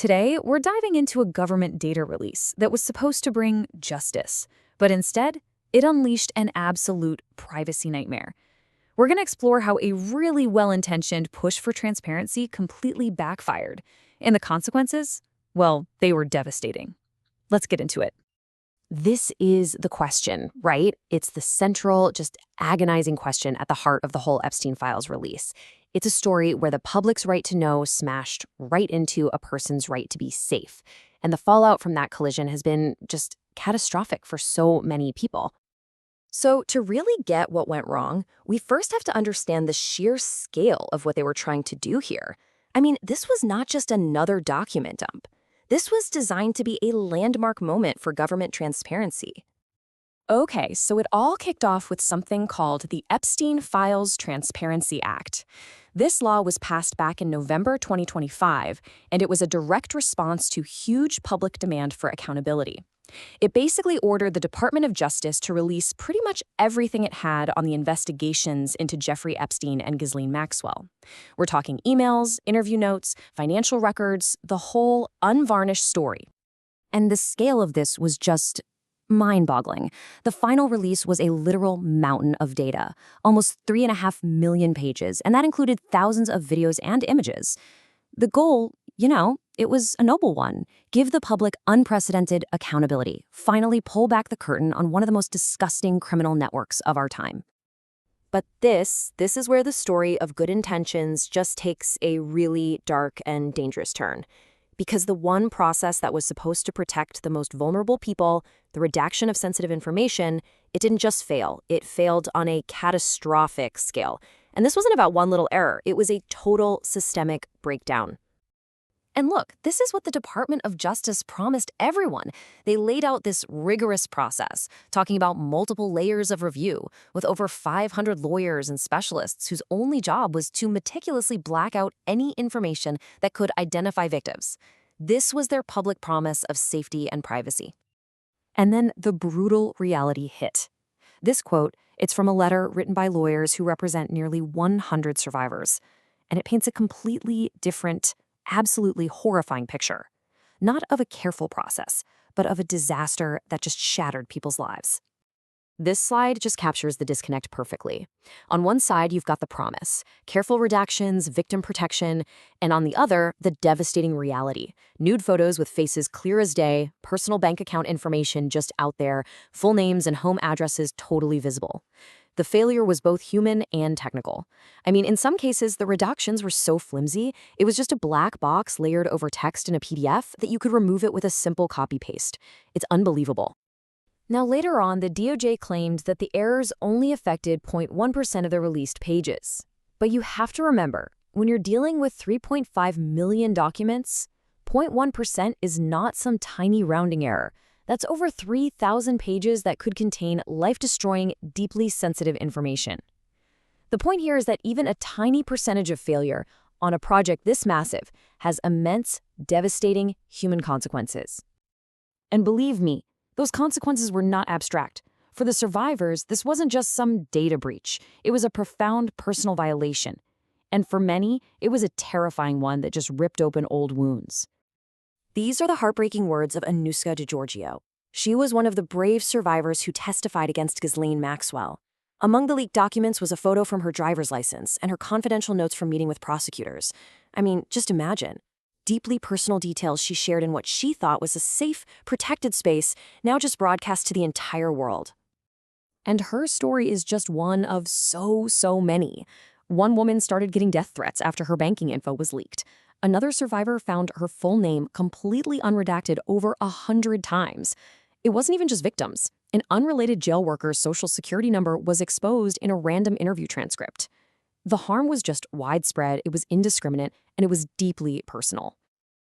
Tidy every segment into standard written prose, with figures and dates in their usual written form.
Today, we're diving into a government data release that was supposed to bring justice, but instead, it unleashed an absolute privacy nightmare. We're going to explore how a really well-intentioned push for transparency completely backfired, and the consequences, well, they were devastating. Let's get into it. This is the question, right? It's the central, just agonizing question at the heart of the whole Epstein Files release. It's a story where the public's right to know smashed right into a person's right to be safe. And the fallout from that collision has been just catastrophic for so many people. So to really get what went wrong, we first have to understand the sheer scale of what they were trying to do here. I mean, this was not just another document dump. This was designed to be a landmark moment for government transparency. Okay, so it all kicked off with something called the Epstein Files Transparency Act. This law was passed back in November 2025, and it was a direct response to huge public demand for accountability. It basically ordered the Department of Justice to release pretty much everything it had on the investigations into Jeffrey Epstein and Ghislaine Maxwell. We're talking emails, interview notes, financial records, the whole unvarnished story. And the scale of this was just mind-boggling. The final release was a literal mountain of data, almost 3.5 million pages, and that included thousands of videos and images. The goal, it was a noble one. Give the public unprecedented accountability. Finally pull back the curtain on one of the most disgusting criminal networks of our time. But this is where the story of good intentions just takes a really dark and dangerous turn. Because the one process that was supposed to protect the most vulnerable people, the redaction of sensitive information, it didn't just fail. It failed on a catastrophic scale. And this wasn't about one little error. It was a total systemic breakdown. And look, this is what the Department of Justice promised everyone. They laid out this rigorous process, talking about multiple layers of review, with over 500 lawyers and specialists whose only job was to meticulously black out any information that could identify victims. This was their public promise of safety and privacy. And then the brutal reality hit. This quote, it's from a letter written by lawyers who represent nearly 100 survivors. And it paints a completely different, absolutely horrifying picture. Not of a careful process, but of a disaster that just shattered people's lives. This slide just captures the disconnect perfectly. On one side, you've got the promise, careful redactions, victim protection, and on the other, the devastating reality. Nude photos with faces clear as day, personal bank account information just out there, full names and home addresses totally visible. The failure was both human and technical. I mean, in some cases, the redactions were so flimsy, it was just a black box layered over text in a PDF that you could remove it with a simple copy-paste. It's unbelievable. Now, later on, the DOJ claimed that the errors only affected 0.1% of the released pages. But you have to remember, when you're dealing with 3.5 million documents, 0.1% is not some tiny rounding error. That's over 3,000 pages that could contain life-destroying, deeply sensitive information. The point here is that even a tiny percentage of failure on a project this massive has immense, devastating human consequences. And believe me, those consequences were not abstract. For the survivors, this wasn't just some data breach. It was a profound personal violation. And for many, it was a terrifying one that just ripped open old wounds. These are the heartbreaking words of Anuska DeGiorgio. She was one of the brave survivors who testified against Ghislaine Maxwell. Among the leaked documents was a photo from her driver's license and her confidential notes from meeting with prosecutors. I mean, just imagine. Deeply personal details she shared in what she thought was a safe, protected space, now just broadcast to the entire world. And her story is just one of so many. One woman started getting death threats after her banking info was leaked. Another survivor found her full name completely unredacted over 100 times. It wasn't even just victims. An unrelated jail worker's social security number was exposed in a random interview transcript. The harm was just widespread, it was indiscriminate, and it was deeply personal.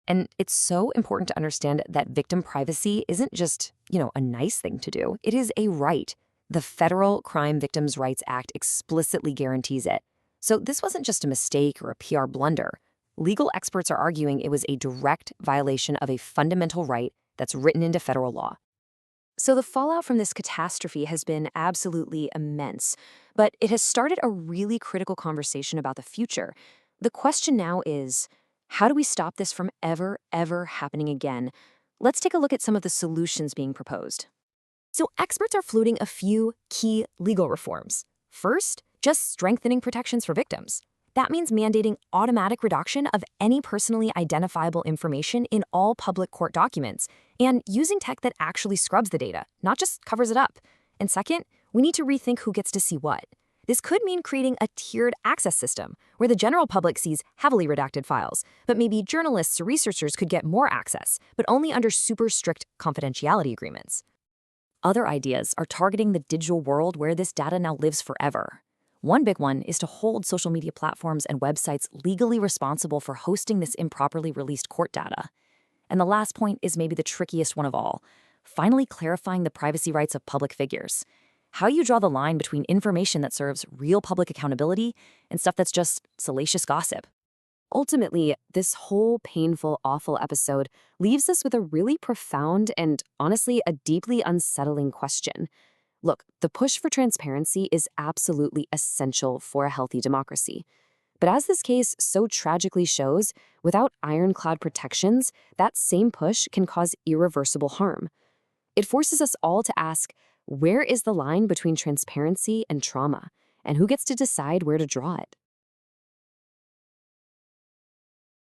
And it's so important to understand that victim privacy isn't just, a nice thing to do. It is a right. The Federal Crime Victims' Rights Act explicitly guarantees it. So this wasn't just a mistake or a PR blunder. Legal experts are arguing it was a direct violation of a fundamental right that's written into federal law. So the fallout from this catastrophe has been absolutely immense, but it has started a really critical conversation about the future. The question now is, How do we stop this from ever happening again? Let's take a look at some of the solutions being proposed. So experts are floating a few key legal reforms. First, just strengthening protections for victims. That means mandating automatic redaction of any personally identifiable information in all public court documents, and using tech that actually scrubs the data, not just covers it up. And second, we need to rethink who gets to see what. This could mean creating a tiered access system, where the general public sees heavily redacted files, but maybe journalists or researchers could get more access, but only under super strict confidentiality agreements. Other ideas are targeting the digital world where this data now lives forever. One big one is to hold social media platforms and websites legally responsible for hosting this improperly released court data. And the last point is maybe the trickiest one of all, finally clarifying the privacy rights of public figures. How you draw the line between information that serves real public accountability and stuff that's just salacious gossip. Ultimately, this whole painful, awful episode leaves us with a really profound and, honestly, a deeply unsettling question. Look, the push for transparency is absolutely essential for a healthy democracy. But as this case so tragically shows, without ironclad protections, that same push can cause irreversible harm. It forces us all to ask, where is the line between transparency and trauma? And who gets to decide where to draw it?